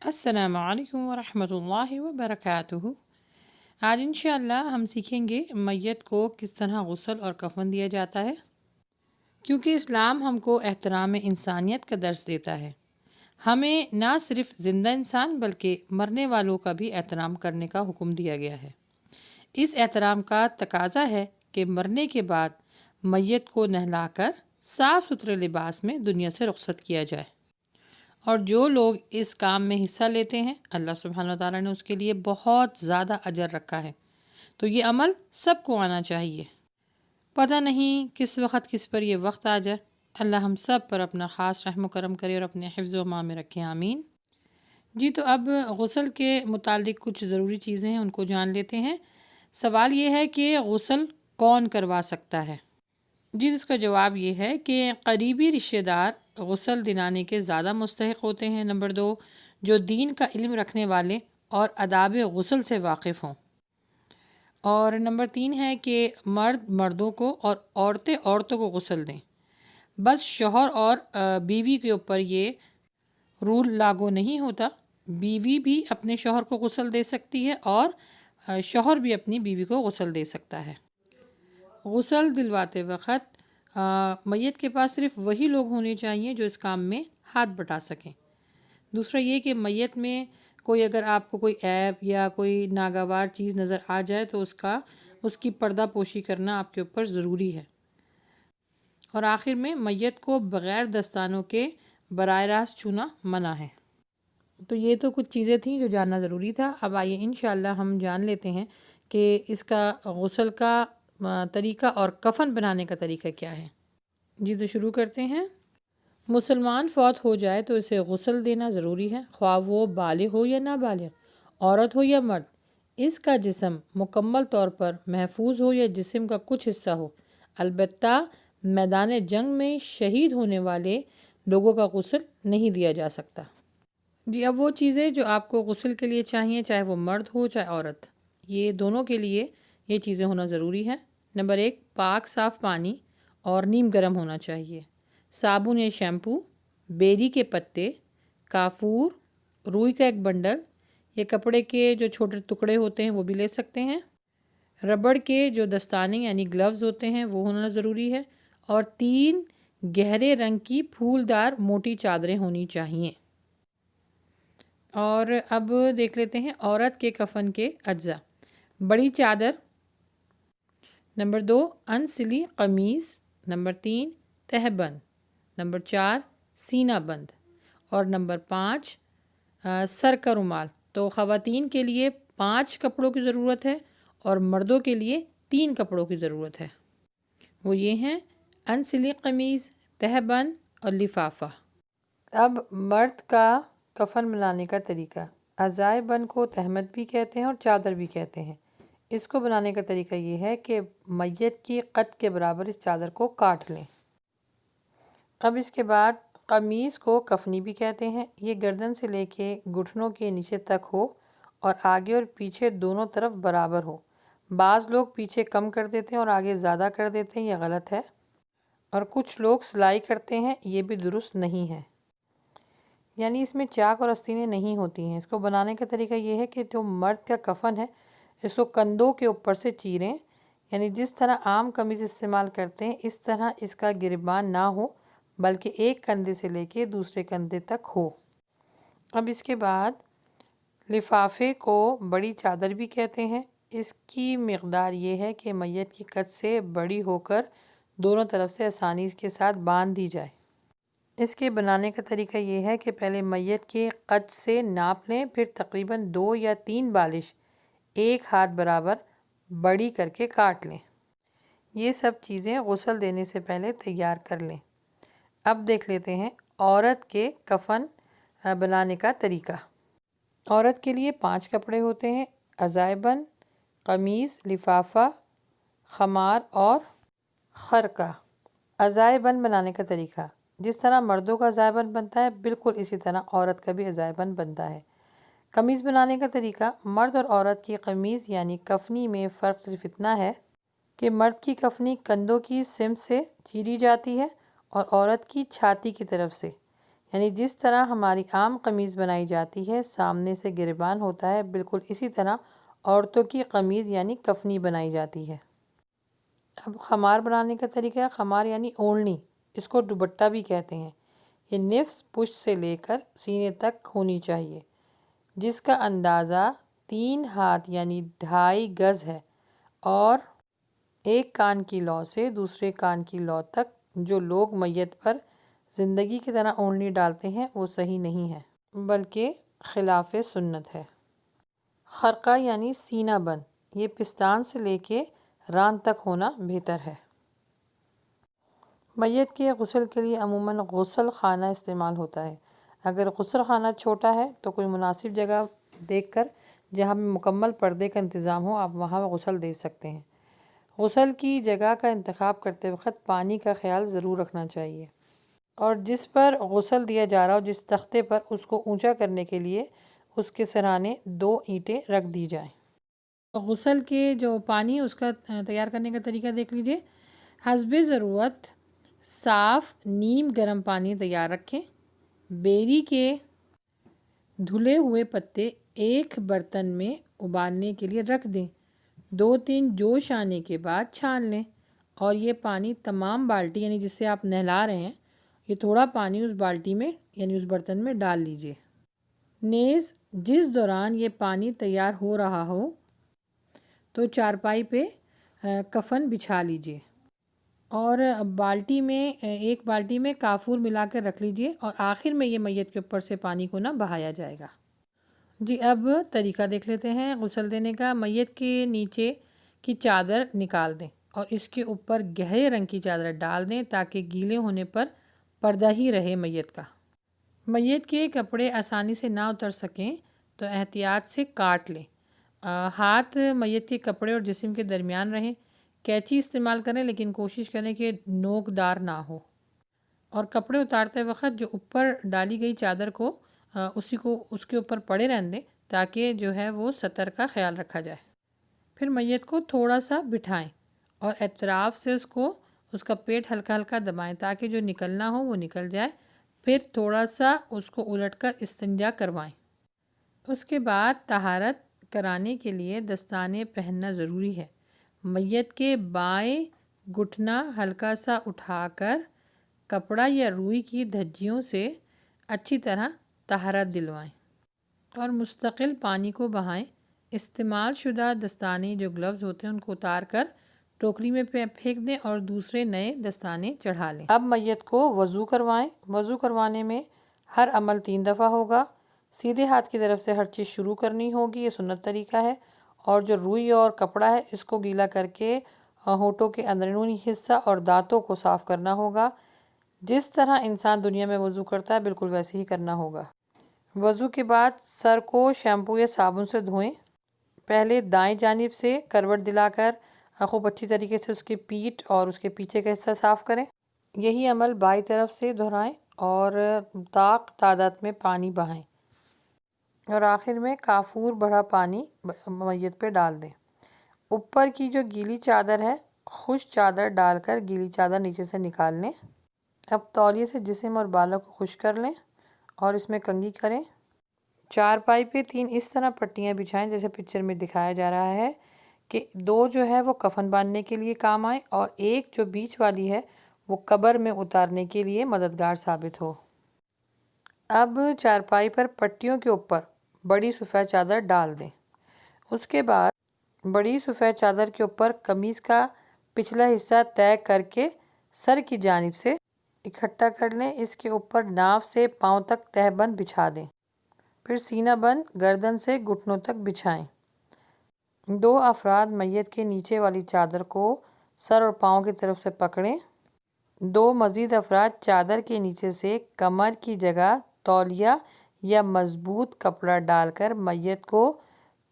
السلام علیکم ورحمۃ اللہ وبرکاتہ۔ آج انشاءاللہ ہم سیکھیں گے میت کو کس طرح غسل اور کفن دیا جاتا ہے، کیونکہ اسلام ہم کو احترام انسانیت کا درس دیتا ہے۔ ہمیں نہ صرف زندہ انسان بلکہ مرنے والوں کا بھی احترام کرنے کا حکم دیا گیا ہے۔ اس احترام کا تقاضا ہے کہ مرنے کے بعد میت کو نہلا کر صاف ستھرے لباس میں دنیا سے رخصت کیا جائے، اور جو لوگ اس کام میں حصہ لیتے ہیں اللہ سبحانہ وتعالیٰ نے اس کے لیے بہت زیادہ اجر رکھا ہے، تو یہ عمل سب کو آنا چاہیے۔ پتہ نہیں کس وقت کس پر یہ وقت آ جائے۔ اللہ ہم سب پر اپنا خاص رحم و کرم کرے اور اپنے حفظ و امان میں رکھے، آمین۔ جی تو اب غسل کے متعلق کچھ ضروری چیزیں ہیں، ان کو جان لیتے ہیں۔ سوال یہ ہے کہ غسل کون کروا سکتا ہے؟ جی اس کا جواب یہ ہے کہ قریبی رشتہ دار غسل دلانے کے زیادہ مستحق ہوتے ہیں۔ نمبر 2، جو دین کا علم رکھنے والے اور آداب غسل سے واقف ہوں۔ اور نمبر 3 ہے کہ مرد مردوں کو اور عورتیں عورتوں کو غسل دیں۔ بس شوہر اور بیوی کے اوپر یہ رول لاگو نہیں ہوتا، بیوی بھی اپنے شوہر کو غسل دے سکتی ہے اور شوہر بھی اپنی بیوی کو غسل دے سکتا ہے۔ غسل دلواتے وقت میت کے پاس صرف وہی لوگ ہونے چاہیے جو اس کام میں ہاتھ بٹا سکیں۔ دوسرا یہ کہ میت میں کوئی اگر آپ کو کوئی عیب یا کوئی ناگوار چیز نظر آ جائے تو اس کی پردہ پوشی کرنا آپ کے اوپر ضروری ہے۔ اور آخر میں میت کو بغیر دستانوں کے براہ راست چھونا منع ہے۔ تو یہ تو کچھ چیزیں تھیں جو جاننا ضروری تھا۔ اب آئیے انشاءاللہ ہم جان لیتے ہیں کہ اس کا غسل کا طریقہ اور کفن بنانے کا طریقہ کیا ہے۔ جی تو شروع کرتے ہیں۔ مسلمان فوت ہو جائے تو اسے غسل دینا ضروری ہے، خواہ وہ بالغ ہو یا نابالغ، عورت ہو یا مرد۔ اس کا جسم مکمل طور پر محفوظ ہو یا جسم کا کچھ حصہ ہو، البتہ میدان جنگ میں شہید ہونے والے لوگوں کا غسل نہیں دیا جا سکتا۔ جی اب وہ چیزیں جو آپ کو غسل کے لیے چاہیے، چاہے وہ مرد ہو چاہے عورت، یہ دونوں کے لیے یہ چیزیں ہونا ضروری ہے۔ نمبر 1، پاک صاف پانی اور نیم گرم ہونا چاہیے، صابن یا شیمپو، بیری کے پتے، کافور، روئی کا ایک بنڈل یا کپڑے کے جو چھوٹے ٹکڑے ہوتے ہیں وہ بھی لے سکتے ہیں، ربڑ کے جو دستانے یعنی گلوز ہوتے ہیں وہ ہونا ضروری ہے، اور 3 گہرے رنگ کی پھولدار موٹی چادریں ہونی چاہیے۔ اور اب دیکھ لیتے ہیں عورت کے کفن کے اجزاء۔ بڑی چادر، نمبر 2 انسلی قمیص، نمبر 3 تہبند، نمبر 4 سینہ بند، اور نمبر 5 سر کا رومال۔ تو خواتین کے لیے 5 کپڑوں کی ضرورت ہے اور مردوں کے لیے 3 کپڑوں کی ضرورت ہے۔ وہ یہ ہیں انسلی قمیص، تہبند اور لفافہ۔ اب مرد کا کفن بنانے کا طریقہ۔ عزائے بند کو تہمت بھی کہتے ہیں اور چادر بھی کہتے ہیں۔ اس کو بنانے کا طریقہ یہ ہے کہ میت کی قد کے برابر اس چادر کو کاٹ لیں۔ اب اس کے بعد قمیص کو کفنی بھی کہتے ہیں، یہ گردن سے لے کے گھٹنوں کے نیچے تک ہو اور آگے اور پیچھے دونوں طرف برابر ہو۔ بعض لوگ پیچھے کم کر دیتے ہیں اور آگے زیادہ کر دیتے ہیں، یہ غلط ہے، اور کچھ لوگ سلائی کرتے ہیں، یہ بھی درست نہیں ہے، یعنی اس میں چاک اور آستینیں نہیں ہوتی ہیں۔ اس کو بنانے کا طریقہ یہ ہے کہ جو مرد کا کفن ہے اس کو کندھوں کے اوپر سے چیریں، یعنی جس طرح عام قمیض استعمال کرتے ہیں اس طرح اس کا گریبان نہ ہو بلکہ ایک کندھے سے لے کے دوسرے کندھے تک ہو۔ اب اس کے بعد لفافے کو بڑی چادر بھی کہتے ہیں۔ اس کی مقدار یہ ہے کہ میت کی قد سے بڑی ہو کر دونوں طرف سے آسانی کے ساتھ باندھ دی جائے۔ اس کے بنانے کا طریقہ یہ ہے کہ پہلے میت کے قد سے ناپ لیں، پھر تقریباً 2 یا 3 بالش ایک ہاتھ برابر بڑی کر کے کاٹ لیں۔ یہ سب چیزیں غسل دینے سے پہلے تیار کر لیں۔ اب دیکھ لیتے ہیں عورت کے کفن بنانے کا طریقہ۔ عورت کے لیے 5 کپڑے ہوتے ہیں، عزائے بند، قمیص، لفافہ، خمار اور خرقہ۔ عزائے بند بنانے کا طریقہ۔ جس طرح مردوں کا عزائے بند بنتا ہے بالکل اسی طرح عورت کا بھی عزائے بند بنتا ہے۔ قمیص بنانے کا طریقہ۔ مرد اور عورت کی قمیص یعنی کفنی میں فرق صرف اتنا ہے کہ مرد کی کفنی کندھوں کی سمت سے چیری جاتی ہے اور عورت کی چھاتی کی طرف سے، یعنی جس طرح ہماری عام قمیض بنائی جاتی ہے، سامنے سے گریبان ہوتا ہے، بالکل اسی طرح عورتوں کی قمیض یعنی کفنی بنائی جاتی ہے۔ اب خمار بنانے کا طریقہ ہے۔ خمار یعنی اوڑھنی، اس کو دوپٹہ بھی کہتے ہیں۔ یہ نصف پشت سے لے کر سینے تک ہونی چاہیے، جس کا اندازہ 3 ہاتھ یعنی 2.5 گز ہے، اور ایک کان کی لو سے دوسرے کان کی لو تک جو لوگ میت پر زندگی کی طرح اوڑھنی ڈالتے ہیں وہ صحیح نہیں ہے، بلکہ خلاف سنت ہے۔ خرقہ یعنی سینہ بند، یہ پستان سے لے کے ران تک ہونا بہتر ہے۔ میت کے غسل کے لیے عموماً غسل خانہ استعمال ہوتا ہے۔ اگر غسل خانہ چھوٹا ہے تو کوئی مناسب جگہ دیکھ کر جہاں میں مکمل پردے کا انتظام ہو، آپ وہاں غسل دے سکتے ہیں۔ غسل کی جگہ کا انتخاب کرتے وقت پانی کا خیال ضرور رکھنا چاہیے، اور جس پر غسل دیا جا رہا ہو، جس تختے پر، اس کو اونچا کرنے کے لیے اس کے سرانے 2 اینٹیں رکھ دی جائیں۔ غسل کے جو پانی اس کا تیار کرنے کا طریقہ دیکھ لیجئے۔ حسب ضرورت صاف نیم گرم پانی تیار رکھیں۔ بیری کے دھلے ہوئے پتے ایک برتن میں ابالنے کے لیے رکھ دیں۔ 2-3 جوش آنے کے بعد چھان لیں، اور یہ پانی تمام بالٹی یعنی جس سے آپ نہلا رہے ہیں، یہ تھوڑا پانی اس بالٹی میں یعنی اس برتن میں ڈال لیجئے۔ نیز جس دوران یہ پانی تیار ہو رہا ہو تو چارپائی پہ کفن بچھا لیجئے، اور ایک بالٹی میں کافور ملا کر رکھ لیجئے، اور آخر میں یہ میت کے اوپر سے پانی کو نہ بہایا جائے گا۔ جی اب طریقہ دیکھ لیتے ہیں غسل دینے کا۔ میت کے نیچے کی چادر نکال دیں اور اس کے اوپر گہرے رنگ کی چادر ڈال دیں تاکہ گیلے ہونے پر پردہ ہی رہے میت کا۔ میت کے کپڑے آسانی سے نہ اتر سکیں تو احتیاط سے کاٹ لیں۔ ہاتھ میت کے کپڑے اور جسم کے درمیان رہیں۔ کینچی استعمال کریں، لیکن کوشش کریں کہ نوک دار نہ ہو، اور کپڑے اتارتے وقت جو اوپر ڈالی گئی چادر کو اس کے اوپر پڑے رہنے دیں تاکہ جو ہے وہ سطر کا خیال رکھا جائے۔ پھر میت کو تھوڑا سا بٹھائیں اور اطراف سے اس کا پیٹ ہلکا ہلکا دبائیں تاکہ جو نکلنا ہو وہ نکل جائے۔ پھر تھوڑا سا اس کو الٹ کر استنجا کروائیں۔ اس کے بعد طہارت کرانے کے لیے دستانے پہننا ضروری ہے۔ میت کے بائیں گھٹنا ہلکا سا اٹھا کر کپڑا یا روئی کی دھجیوں سے اچھی طرح طہارت دلوائیں اور مستقل پانی کو بہائیں۔ استعمال شدہ دستانے جو گلوز ہوتے ہیں ان کو اتار کر ٹوکری میں پھینک دیں اور دوسرے نئے دستانے چڑھا لیں۔ اب میت کو وضو کروائیں۔ وضو کروانے میں ہر عمل 3 دفعہ ہوگا۔ سیدھے ہاتھ کی طرف سے ہر چیز شروع کرنی ہوگی، یہ سنت طریقہ ہے، اور جو روئی اور کپڑا ہے اس کو گیلا کر کے ہونٹوں کے اندرونی حصہ اور دانتوں کو صاف کرنا ہوگا۔ جس طرح انسان دنیا میں وضو کرتا ہے بالکل ویسے ہی کرنا ہوگا۔ وضو کے بعد سر کو شیمپو یا صابن سے دھوئیں۔ پہلے دائیں جانب سے کروٹ دلا کر خوب اچھی طریقے سے اس کی پیٹھ اور اس کے پیچھے کا حصہ صاف کریں۔ یہی عمل بائیں طرف سے دہرائیں اور طاق تعداد میں پانی بہائیں، اور آخر میں کافور بھرا پانی میت پہ ڈال دیں۔ اوپر کی جو گیلی چادر ہے، خشک چادر ڈال کر گیلی چادر نیچے سے نکال لیں۔ اب تولیے سے جسم اور بالوں کو خشک کر لیں اور اس میں کنگھی کریں۔ چارپائی پہ 3 اس طرح پٹیاں بچھائیں جیسے پکچر میں دکھایا جا رہا ہے، کہ 2 جو ہے وہ کفن باندھنے کے لیے کام آئیں اور ایک جو بیچ والی ہے وہ قبر میں اتارنے کے لیے مددگار ثابت ہو۔ اب چارپائی پر پٹیوں کے اوپر بڑی سفید چادر ڈال دیں۔ اس کے بعد بڑی سفید چادر کے اوپر قمیض کا پچھلا حصہ طے کر کے سر کی جانب سے اکٹھا کر لیں۔ اس کے اوپر ناف سے پاؤں تک تہہ بند بچھا دیں۔ پھر سینہ بند گردن سے گھٹنوں تک بچھائیں۔ 2 افراد میت کے نیچے والی چادر کو سر اور پاؤں کی طرف سے پکڑیں۔ 2 مزید افراد چادر کے نیچے سے کمر کی جگہ تولیہ یا مضبوط کپڑا ڈال کر میت کو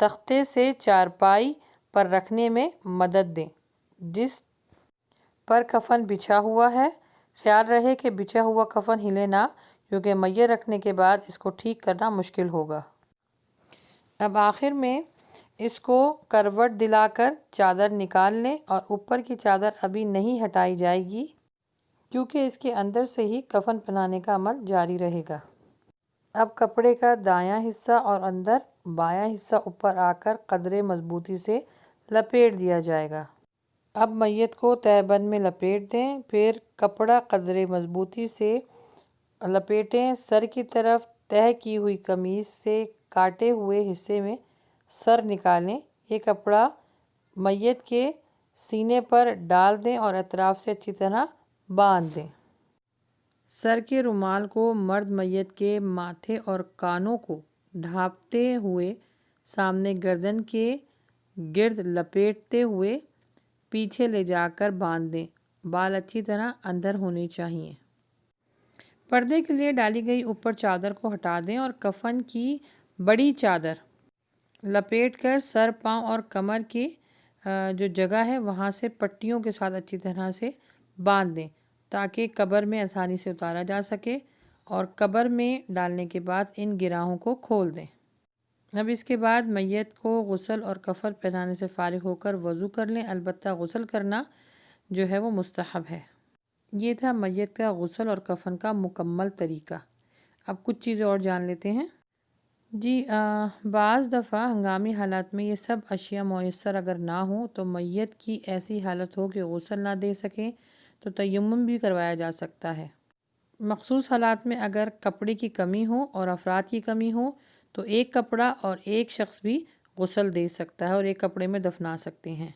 تختے سے چارپائی پر رکھنے میں مدد دیں جس پر کفن بچھا ہوا ہے۔ خیال رہے کہ بچھا ہوا کفن ہلے نہ، کیونکہ میت رکھنے کے بعد اس کو ٹھیک کرنا مشکل ہوگا۔ اب آخر میں اس کو کروٹ دلا کر چادر نکال لیں، اور اوپر کی چادر ابھی نہیں ہٹائی جائے گی۔ کیونکہ اس کے اندر سے ہی کفن پہنانے کا عمل جاری رہے گا۔ اب کپڑے کا دایاں حصہ اور اندر بایاں حصہ اوپر آ کر قدرے مضبوطی سے لپیٹ دیا جائے گا۔ اب میت کو تہہ بند میں لپیٹ دیں، پھر کپڑا قدرے مضبوطی سے لپیٹیں۔ سر کی طرف تہہ کی ہوئی قمیص سے کاٹے ہوئے حصے میں سر نکالیں۔ یہ کپڑا میت کے سینے پر ڈال دیں اور اطراف سے اچھی طرح باندھ دیں۔ سر کے رومال کو مرد میت کے ماتھے اور کانوں کو ڈھانپتے ہوئے سامنے گردن کے گرد لپیٹتے ہوئے پیچھے لے جا کر باندھ دیں۔ بال اچھی طرح اندر ہونے چاہئیں۔ پردے کے لیے ڈالی گئی اوپر چادر کو ہٹا دیں اور کفن کی بڑی چادر لپیٹ کر سر، پاؤں اور کمر کی جو جگہ ہے وہاں سے پٹیوں کے ساتھ اچھی طرح سے باندھ دیں تاکہ قبر میں آسانی سے اتارا جا سکے، اور قبر میں ڈالنے کے بعد ان گراہوں کو کھول دیں۔ اب اس کے بعد میت کو غسل اور کفن پہنانے سے فارغ ہو کر وضو کر لیں، البتہ غسل کرنا جو ہے وہ مستحب ہے۔ یہ تھا میت کا غسل اور کفن کا مکمل طریقہ۔ اب کچھ چیزیں اور جان لیتے ہیں۔ بعض دفعہ ہنگامی حالات میں یہ سب اشیاء میسر اگر نہ ہوں تو میت کی ایسی حالت ہو کہ غسل نہ دے سکیں تو تیمم بھی کروایا جا سکتا ہے۔ مخصوص حالات میں اگر کپڑے کی کمی ہو اور افراد کی کمی ہو تو ایک کپڑا اور ایک شخص بھی غسل دے سکتا ہے اور ایک کپڑے میں دفنا سکتے ہیں۔